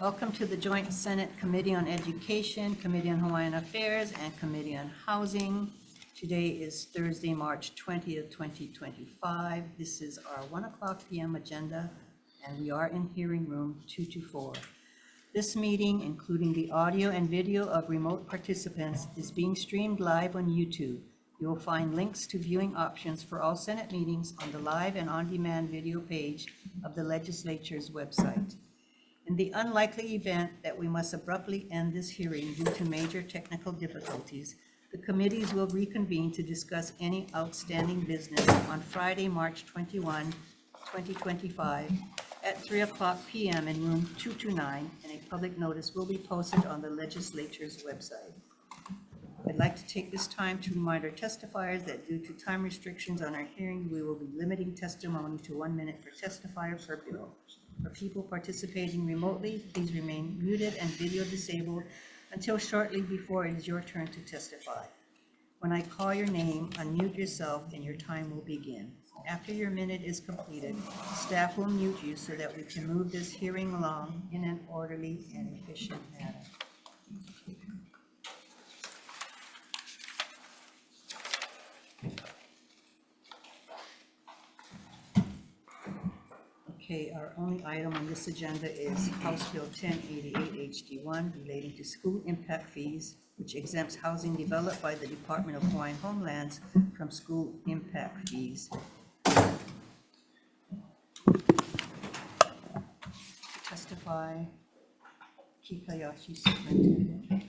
Welcome to the Joint Senate Committee on Education, Committee on Hawaiian Affairs, and Committee on Housing. Today is Thursday, March 20th, 2025. This is our 1:00 p.m. agenda, and we are in hearing room 224. This meeting, including the audio and video of remote participants, is being streamed live on YouTube. You will find links to viewing options for all Senate meetings on the live and on-demand video page of the legislature's website. In the unlikely event that we must abruptly end this hearing due to major technical difficulties, the committees will reconvene to discuss any outstanding business on Friday, March 21, 2025, at 3:00 p.m. in room 229, and a public notice will be posted on the legislature's website. I'd like to take this time to remind our testifiers that due to time restrictions on our hearing, we will be limiting testimony to 1 minute per testifier per bill. For people participating remotely, please remain muted and video disabled until shortly before it is your turn to testify. When I call your name, unmute yourself and your time will begin. After your minute is completed, staff will mute you so that we can move this hearing along in an orderly and efficient manner. Okay, our only item on this agenda is House Bill 1088 HD1 relating to school impact fees, which exempts housing developed by the Department of Hawaiian Homelands from school impact fees. Testify, Kikayashi Superintendent.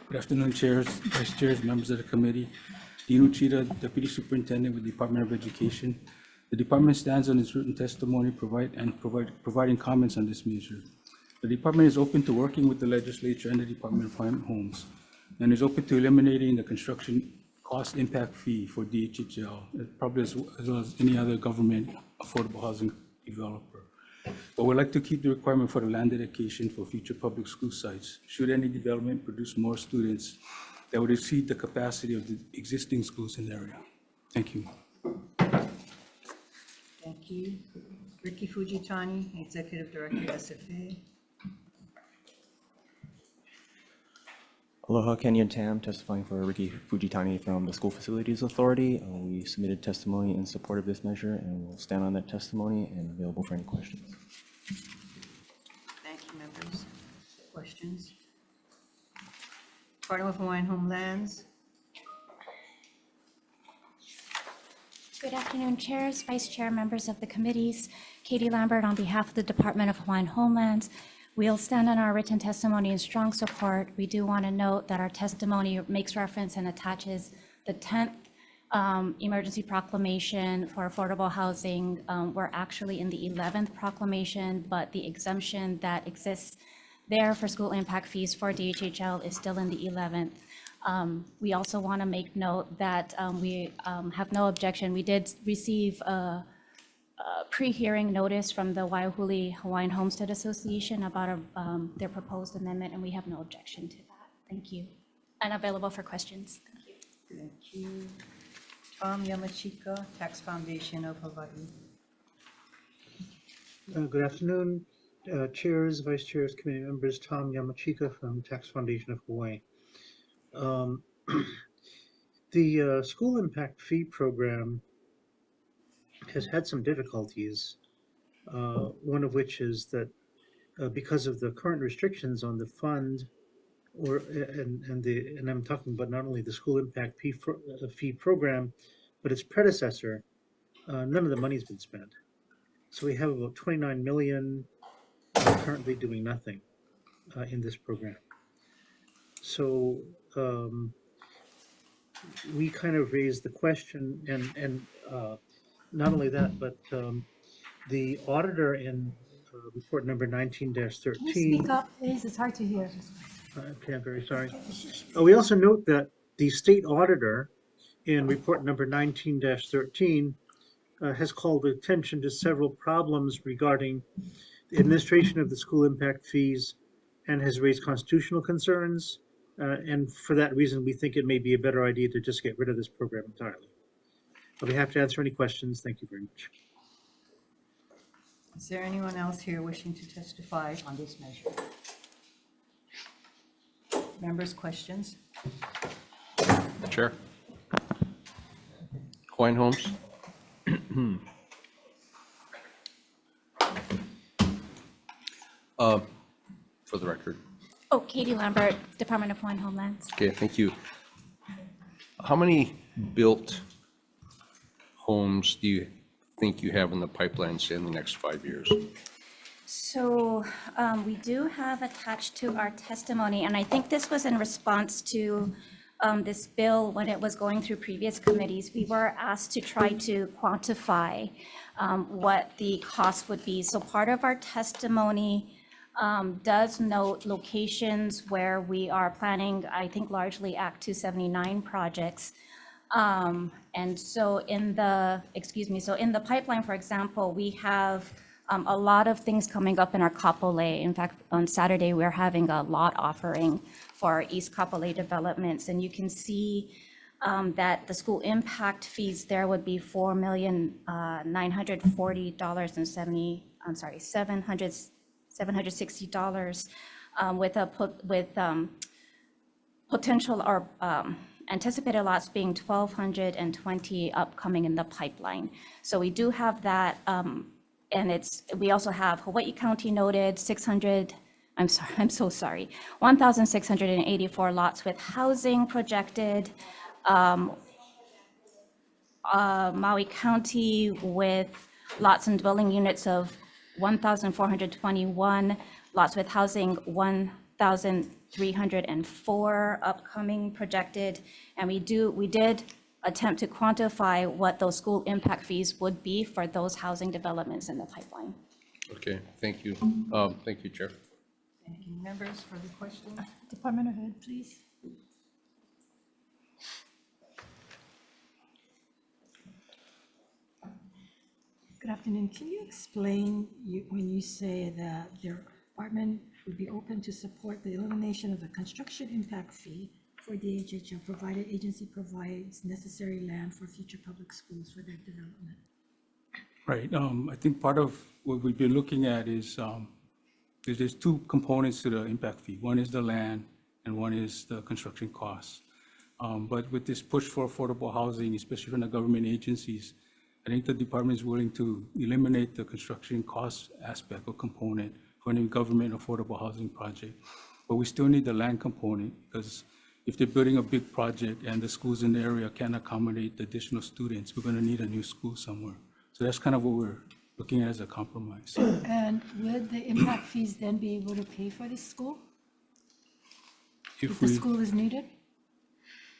Good afternoon, chairs, vice chairs, members of the committee. Dean Uchida, Deputy Superintendent with the Department of Education. The department stands on its written testimony providing comments on this measure. The department is open to working with the legislature and the Department of Hawaiian Homes, and is open to eliminating the construction cost impact fee for DHHL, probably as well as any other government affordable housing developer. But we'd like to keep the requirement for the land dedication for future public school sites, should any development produce more students that would exceed the capacity of the existing schools in the area. Thank you. Thank you. Ricky Fujitani, Executive Director, SFA. Aloha, Kenyon Tam, testifying for Ricky Fujitani from the School Facilities Authority. We submitted testimony in support of this measure, and we'll stand on that testimony and available for any questions. Thank you, members. Questions? Department of Hawaiian Homelands. Good afternoon, chairs, vice chair, members of the committees. Katie Lambert on behalf of the Department of Hawaiian Homelands. We'll stand on our written testimony in strong support. We do want to note that our testimony makes reference and attaches the 10th emergency proclamation for affordable housing. We're actually in the 11th proclamation, but the exemption that exists there for school impact fees for DHHL is still in the 11th. We also want to make note that we have no objection. We did receive a pre-hearing notice from the Waiahuli Hawaiian Homestead Association about their proposed amendment, and we have no objection to that. Thank you. And available for questions. Thank you. Thank you. Tom Yamachika, Tax Foundation of Hawaii. Good afternoon, chairs, vice chairs, committee members. Tom Yamachika from Tax Foundation of Hawaii. The school impact fee program has had some difficulties, one of which is that because of the current restrictions on the fund, and I'm talking about not only the school impact fee program, but its predecessor, none of the money's been spent. So we have about 29 million currently doing nothing in this program. So we kind of raised the question, and not only that, but the auditor in report number 19-13. Speak up, please. It's hard to hear. Okay, I'm very sorry. We also note that the state auditor in report number 19-13 has called attention to several problems regarding the administration of the school impact fees and has raised constitutional concerns. And for that reason, we think it may be a better idea to just get rid of this program entirely. I'll be happy to answer any questions. Thank you very much. Is there anyone else here wishing to testify on this measure? Members, questions? Chair. Hawaiian Homes. For the record. Oh, Katie Lambert, Department of Hawaiian Homelands. Okay, thank you. How many built homes do you think you have in the pipeline, say, in the next 5 years? So we do have attached to our testimony, and I think this was in response to this bill when it was going through previous committees. We were asked to try to quantify what the cost would be. So part of our testimony does note locations where we are planning, I think largely Act 279 projects. And so in the, so in the pipeline, for example, we have a lot of things coming up in our Kapolei. In fact, on Saturday, we're having a lot offering for our East Kapolei developments. And you can see that the school impact fees there would be $4,940.70, I'm sorry, $760 with potential or anticipated lots being 1,220 upcoming in the pipeline. So we do have that, and we also have Hawaii County noted 1,684 lots with housing projected. Maui County with lots and dwelling units of 1,421, lots with housing 1,304 upcoming projected. And we did attempt to quantify what those school impact fees would be for those housing developments in the pipeline. Okay, thank you. Thank you, Chair. Thank you. Members, further questions? Department Head, please. Good afternoon. Can you explain when you say that your department would be open to support the elimination of the construction impact fee for DHHL, provided agency provides necessary land for future public schools for their development? Right. I think part of what we've been looking at is there's two components to the impact fee. One is the land and one is the construction costs. But with this push for affordable housing, especially from the government agencies, I think the department is willing to eliminate the construction cost aspect or component for any government affordable housing project. But we still need the land component, because if they're building a big project and the schools in the area can't accommodate the additional students, we're going to need a new school somewhere. So that's kind of what we're looking at as a compromise. And would the impact fees then be able to pay for this school if the school is needed?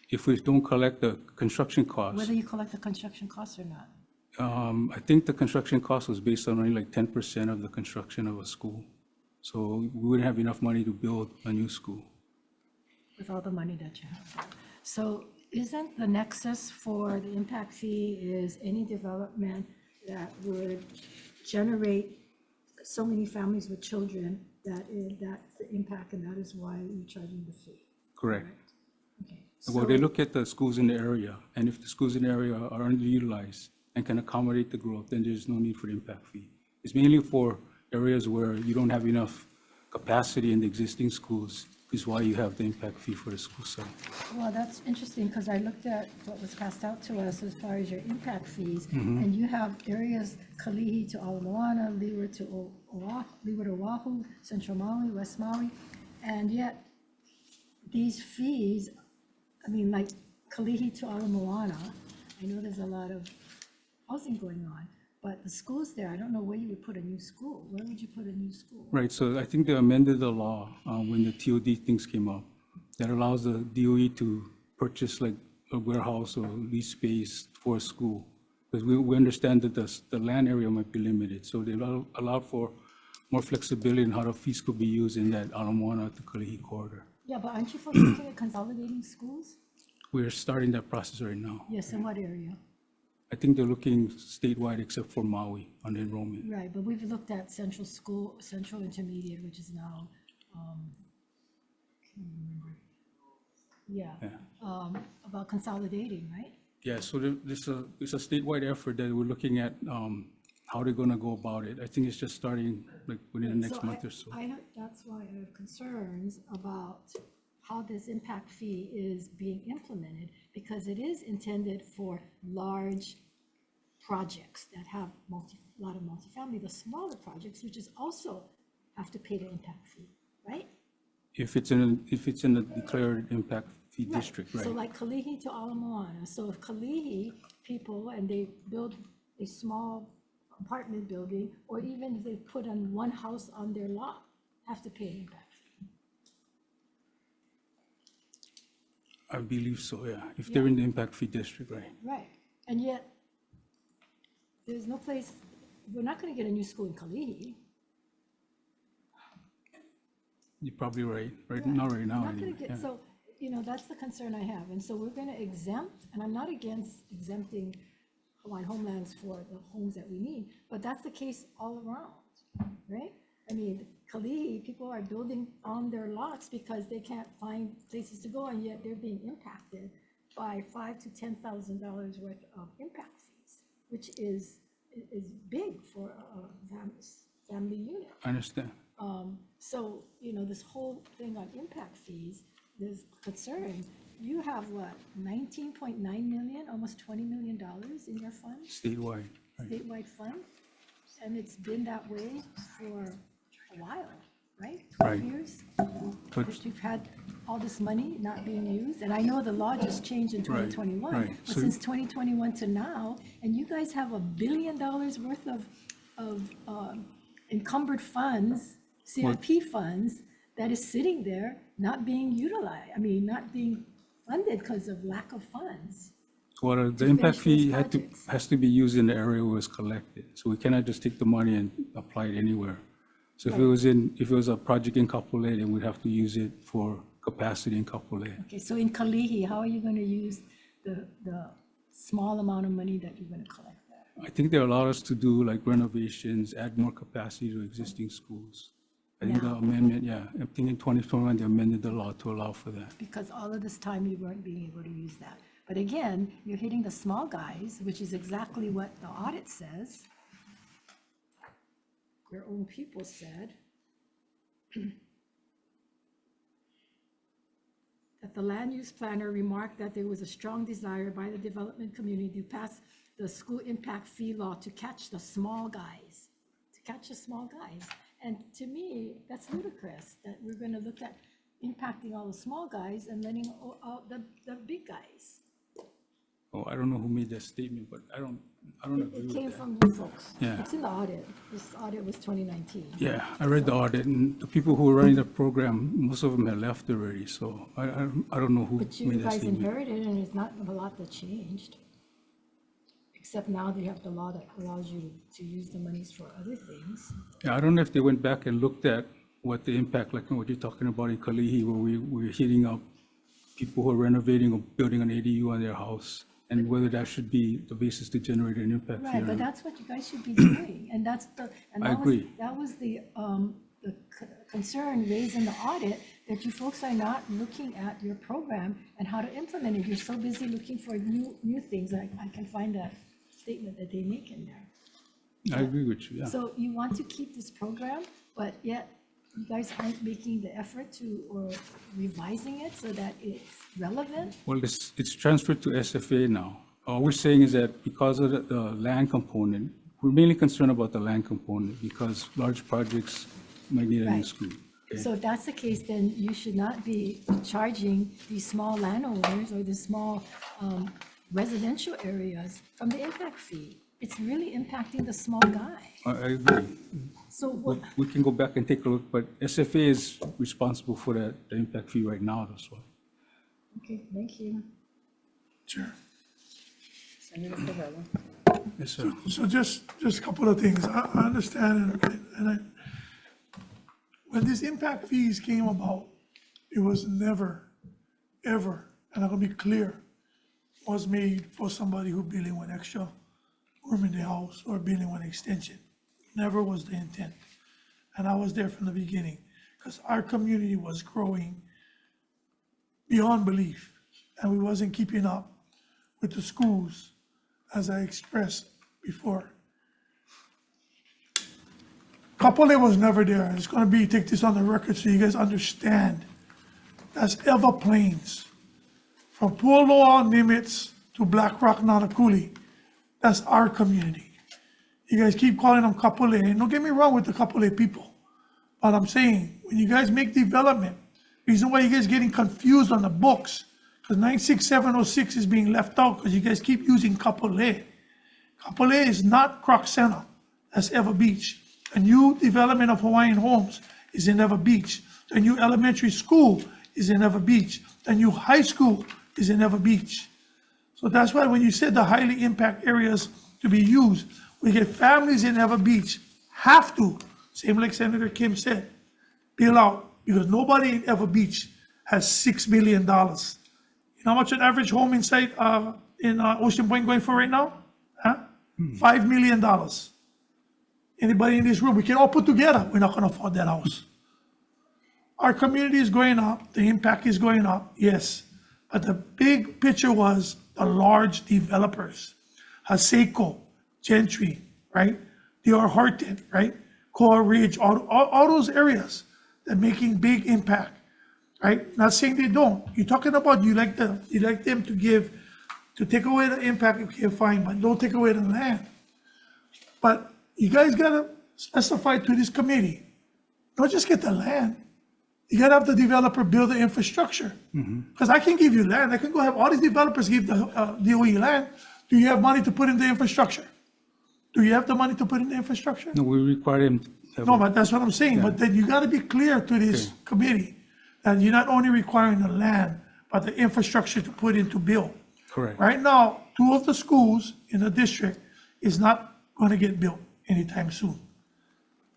If we don't collect the construction costs, Whether you collect the construction costs or not? I think the construction cost was based on only like 10% of the construction of a school. So we wouldn't have enough money to build a new school. With all the money that you have. So isn't the nexus for the impact fee is any development that would generate so many families with children that's the impact, and that is why you're charging the fee? Correct. Okay. Well, they look at the schools in the area, and if the schools in the area are underutilized and can accommodate the growth, then there's no need for the impact fee. It's mainly for areas where you don't have enough capacity in the existing schools, is why you have the impact fee for the school site. Well, that's interesting, because I looked at what was passed out to us as far as your impact fees, and you have areas, Kalihi to Ala Moana, Leeward to Oahu, Central Maui, West Maui, and yet these fees, I mean, like Kalihi to Ala Moana, I know there's a lot of housing going on, but the schools there, I don't know where you would put a new school. Where would you put a new school? Right, so I think they amended the law when the TOD things came up that allows the DOE to purchase like a warehouse or lease space for a school. Because we understand that the land area might be limited, so they allow for more flexibility in how the fees could be used in that Ala Moana to Kalihi corridor. Yeah, but aren't you folks looking at consolidating schools? We're starting that process right now. Yes, in what area? I think they're looking statewide except for Maui on the enrollment. Right, but we've looked at Central School, Central Intermediate, which is now, can't remember. Yeah, about consolidating, right? Yeah, so it's a statewide effort that we're looking at how they're gonna go about it. I think it's just starting like within the next So month or so. That's why I have concerns about how this impact fee is being implemented, because it is intended for large projects that have a lot of multifamily. The smaller projects, which is also have to pay the impact fee, right? If it's in a declared impact fee district, So right? like Kalihi to Ala Moana. So if Kalihi people, and they build a small apartment building, or even if they put on one house on their lot, have to pay an impact fee. I believe so, yeah. If they're in the impact fee district, right? Right, and yet, there's no place, we're not gonna get a new school in Kalihi. You're probably right, right? Yeah, Not right now, we're not gonna anyway, get, yeah. so, that's the concern I have, and so we're gonna exempt, and I'm not against exempting Hawaiian homelands for the homes that we need, but that's the case all around, right? I mean, Kalihi, people are building on their lots because they can't find places to go, and yet they're being impacted by $5,000 to $10,000 worth of impact fees, which is big for a family unit. I understand. So, this whole thing on impact fees, there's concern. You have what, 19.9 million, almost $20 million in your fund, Statewide, right? statewide fund? And it's been that way for a while, right? Right. 12 years? But That you've had all this money not being used? And I know the law just changed in Right, 2021. right. But So- since 2021 to now, and you guys have $1 billion worth of encumbered funds, CIP funds, that is sitting there not being utilized, not being funded because of lack of funds. well, the to impact finish fee those projects. has to be used in the area where it's collected. So we cannot just take the money and apply it anywhere. So if it was a project in Kapolei, then we'd have to use it for capacity in Kapolei. Okay, so in Kalihi, how are you going to use the small amount of money that you're going to collect there? I think they allow us to do like renovations, add more capacity to existing schools. I think the Now. amendment, yeah, I think in 2021, they amended the law to allow for that. Because all of this time you weren't being able to use that. But again, you're hitting the small guys, which is exactly what the audit says. Your own people said that the land use planner remarked that there was a strong desire by the development community to pass the school impact fee law to catch the small guys, And to me, that's ludicrous, that we're gonna look at impacting all the small guys and letting out the big guys. Oh, I don't know who made that statement, but I don't agree It with came that. from you folks. Yeah. It's in the audit. This audit was 2019. Yeah, I read the audit, and the people who were running the program, most of them had left already, so I don't know who But you made that guys statement. inherited, and there's not a lot that changed. Except now they have the law that allows you to use the monies for other things. Yeah, I don't know if they went back and looked at what the impact, like what you're talking about in Kalihi, where we're hitting up people who are renovating or building an ADU on their house, and whether that should be the basis to generate an impact fee. Right, or but not. that's what you guys should be doing, and that's the, and I that was, agree. that was the concern raised in the audit, that you folks are not looking at your program and how to implement it. You're so busy looking for new things. I can find that statement that they make in there. I agree with you, yeah. So you want to keep this program, but yet you guys aren't making the effort to, or revising it so that it's relevant? Well, it's transferred to SFA now. All we're saying is that because of the land component, we're mainly concerned about the land component because large projects might need a new Right. school. okay? So if that's the case, then you should not be charging these small landowners or the small residential areas from the impact fee. It's really impacting the small guy. I agree. So what, We can go back and take a look, but SFA is responsible for the impact fee right now, that's why. okay, thank you. Chair. Senator Corrella. Yes, sir. So just a couple of things. I understand, when these impact fees came about, it was never, ever, and I'm gonna be clear, was made for somebody who building one extra room in the house or building one extension. Never was the intent. And I was there from the beginning, because our community was growing beyond belief, and we wasn't keeping up with the schools, as I expressed before. Kapolei was never there. It's gonna be, take this on the record so you guys understand. That's Eva Plains. From Pualoa, Nimitz to Black Rock, Nanakuli. That's our community. You guys keep calling them Kapolei, and don't get me wrong with the Kapolei people. But I'm saying, when you guys make development, reason why you guys getting confused on the books, because 96706 is being left out because you guys keep using Kapolei. Kapolei is not Croc Center. That's Eva Beach. The new development of Hawaiian homes is in Eva Beach. The new elementary school is in Eva Beach. The new high school is in Eva Beach. So that's why when you said the highly impact areas to be used, we get families in Eva Beach have to, same like Senator Kim said, bail out because nobody in Eva Beach has $6 million. You know how much an average home inside in Ocean Point going for right now? Huh? $5 million. Anybody in this room, we can all put together, we're not gonna afford that house. Our community is going up, the impact is going up, yes. But the big picture was the large developers, Haseko, Gentry, right? D.R. Horton, right? Coral Ridge, all those areas that are making big impact, right? Not saying they don't. You're talking about you like them to take away the impact, okay, fine, but don't take away the land. But you guys gotta specify to this committee, don't just get the land. You gotta have the developer build the infrastructure. Because I can give you land, I can go have all these developers give the DOE land. Do you have money to put in the infrastructure? Do you have the money to put in the infrastructure? No, we require him. No, but that's what I'm saying. But then you gotta be clear to this committee that you're not only requiring the land, but the infrastructure to put in to build. Correct. Right now, 2 of the schools in the district is not gonna get built anytime soon.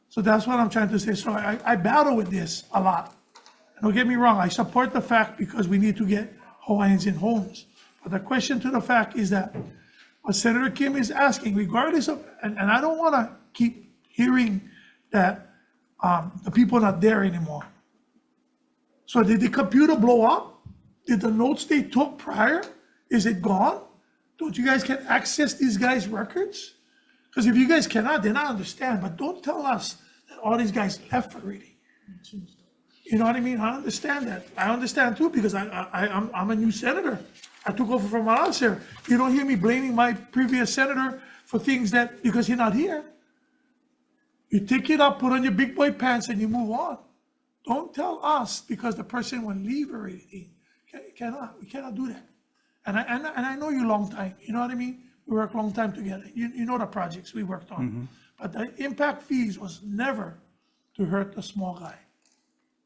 So that's what I'm trying to say. So I battle with this a lot. And don't get me wrong, I support the fact because we need to get Hawaiians in homes. But the question to the fact is that what Senator Kim is asking, regardless of, and I don't wanna keep hearing that the people are not there anymore. So did the computer blow up? Did the notes they took prior, is it gone? Don't you guys can access these guys' records? Because if you guys cannot, then I understand, but don't tell us that all these guys left already. You know what I mean? I understand that. I understand too, because I'm a new senator. I took over from my here. You don't hear me blaming my previous senator for things that, because he's not here. You take it up, put on your big boy pants and you move on. Don't tell us because the person will leave already. We cannot do that. And I know you long time, you know what I mean? We work long time together. You know the projects we worked on. But the impact fees was never to hurt the small guy.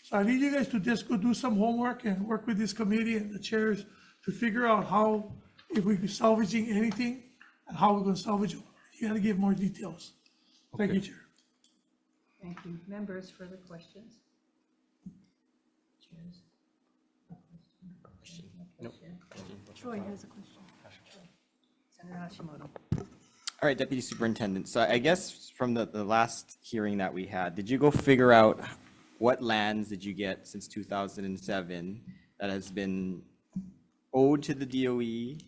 So I need you guys to just go do some homework and work with this committee and the chairs to figure out how, if we're salvaging anything and how we're gonna salvage it. You gotta give more details. Thank you, Chair. Thank you. Members, further questions? Chairs? Troy has a question. Senator Hashimoto. All right, Deputy Superintendent. So I guess from the last hearing that we had, did you go figure out what lands did you get since 2007 that has been owed to the DOE?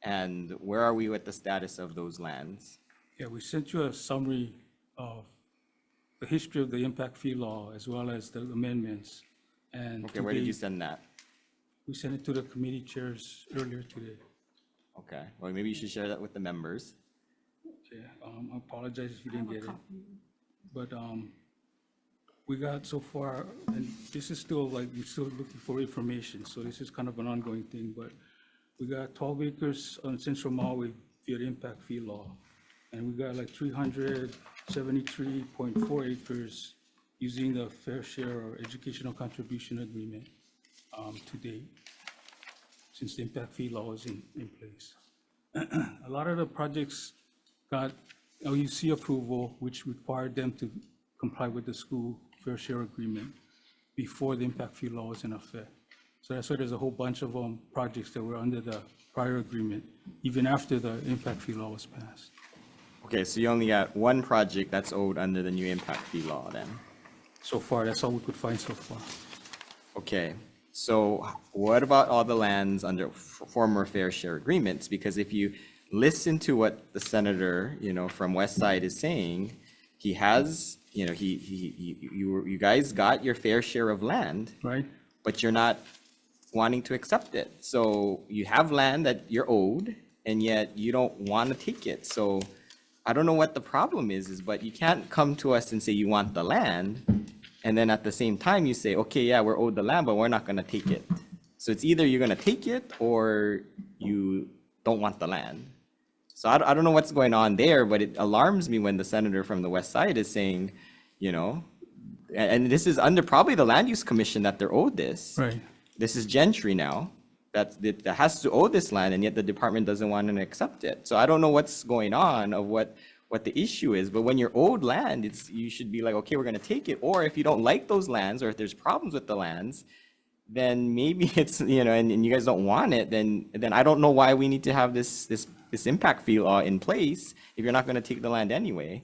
And where are we with the status of those lands? Yeah, we sent you a summary of the history of the impact fee law as well as the amendments. And Okay, where did today, you send that? we sent it to the committee chairs earlier today. Okay, well, maybe you should share that with the members. Okay, I apologize if you didn't get it. But we got so far, and this is still like, we're still looking for information, so this is kind of an ongoing thing, but we got 12 acres on Central Maui via the impact fee law. And we got like 373.4 acres using the fair share or educational contribution agreement to date, since the impact fee law is in place. A lot of the projects got LUC approval, which required them to comply with the school fair share agreement before the impact fee law was in effect. So that's why there's a whole bunch of projects that were under the prior agreement, even after the impact fee law was passed. Okay, so you only got one project that's owed under the new impact fee law then? So far, that's all we could find so far. Okay, so what about all the lands under former fair share agreements? Because if you listen to what the senator, from West Side is saying, he has, you guys got your fair share of land, right? but you're not wanting to accept it. So you have land that you're owed, and yet you don't want to take it. So I don't know what the problem is, but you can't come to us and say you want the land, and then at the same time you say, okay, yeah, we're owed the land, but we're not going to take it. So it's either you're going to take it or you don't want the land. So I don't know what's going on there, but it alarms me when the senator from the west side is saying, and this is under probably the land use commission that they're owed this. Right. This is Gentry now that has to owe this land, and yet the department doesn't want to accept it. So I don't know what's going on of what the issue is, but when you're owed land, you should be like, okay, we're going to take it. Or if you don't like those lands, or if there's problems with the lands, then maybe it's, and you guys don't want it, then I don't know why we need to have this impact fee law in place if you're not going to take the land anyway.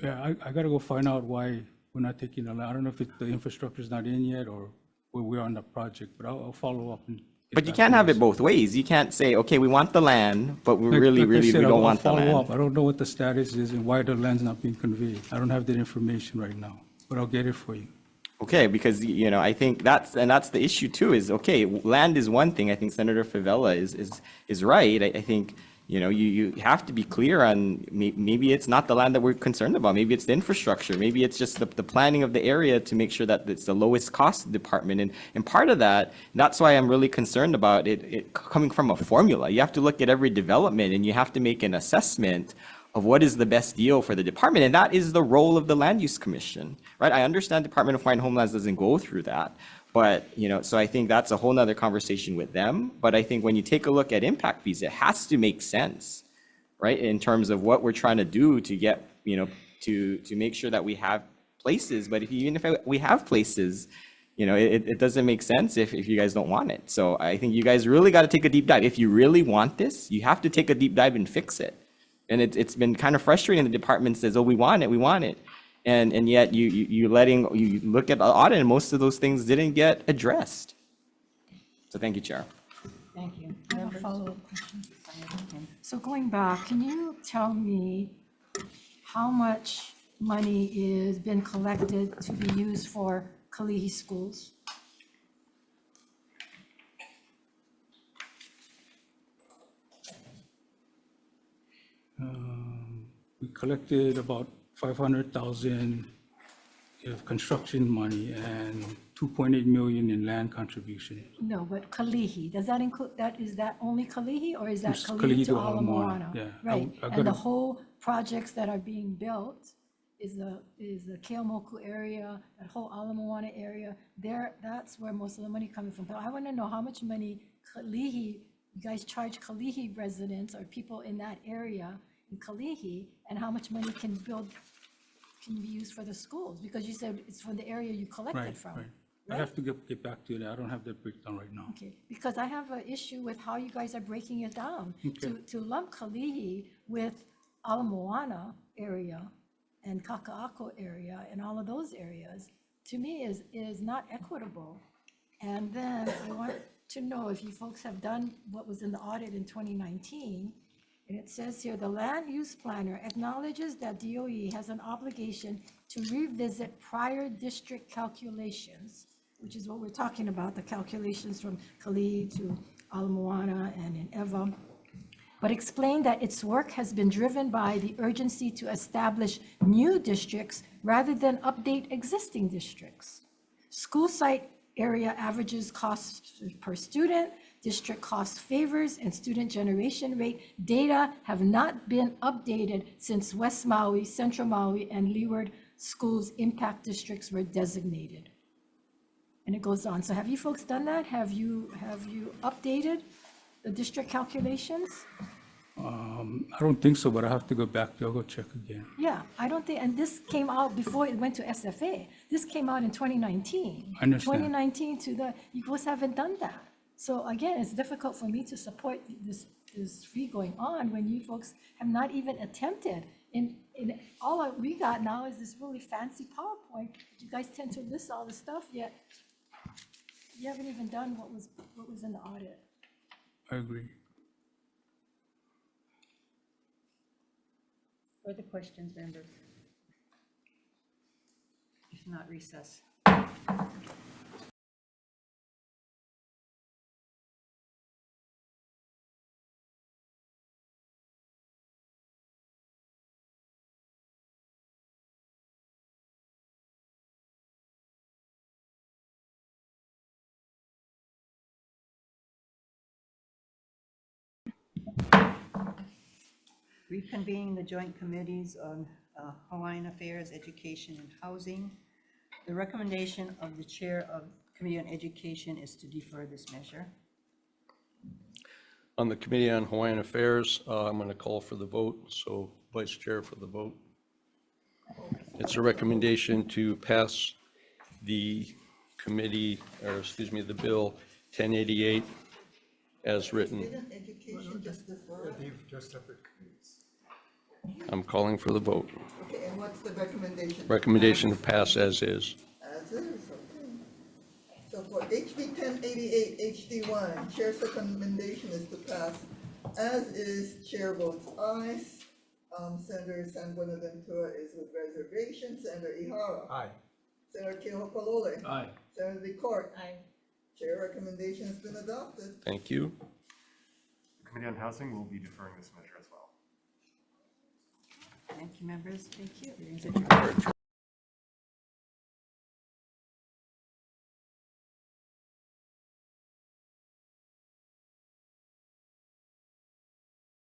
Yeah, I gotta go find out why we're not taking the land. I don't know if the infrastructure's not in yet or where we are on the project, but I'll follow up and. But you can't have it both ways. You can't say, okay, we want the land, but we really, we don't want the land. Follow up. I don't know what the status is and why the land's not being conveyed. I don't have that information right now, but I'll get it for you. Okay, because, I think that's the issue too, is, okay, land is one thing. I think Senator Favela is right. I think, you have to be clear on, maybe it's not the land that we're concerned about. Maybe it's the infrastructure. Maybe it's just the planning of the area to make sure that it's the lowest cost department. And part of that's why I'm really concerned about it coming from a formula. You have to look at every development and you have to make an assessment of what is the best deal for the department. And that is the role of the Land Use Commission, right? I understand Department of Hawai'i and Homelands doesn't go through that. But, so I think that's a whole nother conversation with them. But I think when you take a look at impact fees, it has to make sense, right? In terms of what we're trying to do to get, to make sure that we have places. But even if we have places, it doesn't make sense if you guys don't want it. So I think you guys really got to take a deep dive. If you really want this, you have to take a deep dive and fix it. And it's been kind of frustrating. The department says, oh, we want it. And yet you look at the audit and most of those things didn't get addressed. So thank you, Chair. Thank you. I have a Members? follow-up question. So going back, can you tell me how much money is been collected to be used for Kalihi schools? We collected about 500,000 of construction money and 2.8 million in land contribution. No, but Kalihi, does that include, is that only Kalihi or is that It's Kalihi to Ala Moana? yeah. Right, I and gotta- the whole projects that are being built is the Keomoku area, that whole Ala Moana area, that's where most of the money coming from. But I want to know how much money Kalihi, you guys charge Kalihi residents or people in that area in Kalihi, and how much money can be used for the schools? Because you said it's from the area you collected Right, from. right. I have to get back to you. I don't have that breakdown right now. Okay, because I have an issue with how you guys are breaking it down. Okay. To lump Kalihi with Ala Moana area and Kaka'ako area and all of those areas, to me is not equitable. And then I want to know if you folks have done what was in the audit in 2019. And it says here, the land use planner acknowledges that DOE has an obligation to revisit prior district calculations, which is what we're talking about, the calculations from Kalihi to Ala Moana and in Ewa, but explained that its work has been driven by the urgency to establish new districts rather than update existing districts. School site area averages costs per student, district cost favors, and student generation rate data have not been updated since West Maui, Central Maui, and Leeward schools impact districts were designated. And it goes on. So have you folks done that? Have you updated the district calculations? I don't think so, but I have to go back. I'll go check again. Yeah, I don't think, and this came out before it went to SFA. This came out in 2019. I understand. 2019 you folks haven't done that. So again, it's difficult for me to support this fee going on when you folks have not even attempted. In all that we got now is this really fancy PowerPoint. You guys tend to list all the stuff, yet you haven't even done what was in the audit. I agree. Further questions, members? Cannot recess. Reconvening the joint committees on Hawaiian Affairs, Education, and Housing. The recommendation of the Chair of Committee on Education is to defer this measure. On the Committee on Hawaiian Affairs, I'm going to call for the vote, so Vice Chair for the vote. It's a recommendation to pass the committee, or excuse me, the bill 1088 as written. Education just deferred? They're separate committees. I'm calling for the vote. Okay, and what's the recommendation? Recommendation to pass as is. As is, okay. So for HB 1088 HD1, Chair's recommendation is to pass as is. Chair votes aye. Senator San Buenaventura is with reservation. Senator Ihara. Aye. Senator Keohopolole. Aye. Senator Decort. Aye. Chair recommendation has been adopted. Thank you. Committee on Housing will be deferring this measure as well. Thank you, members. Thank you.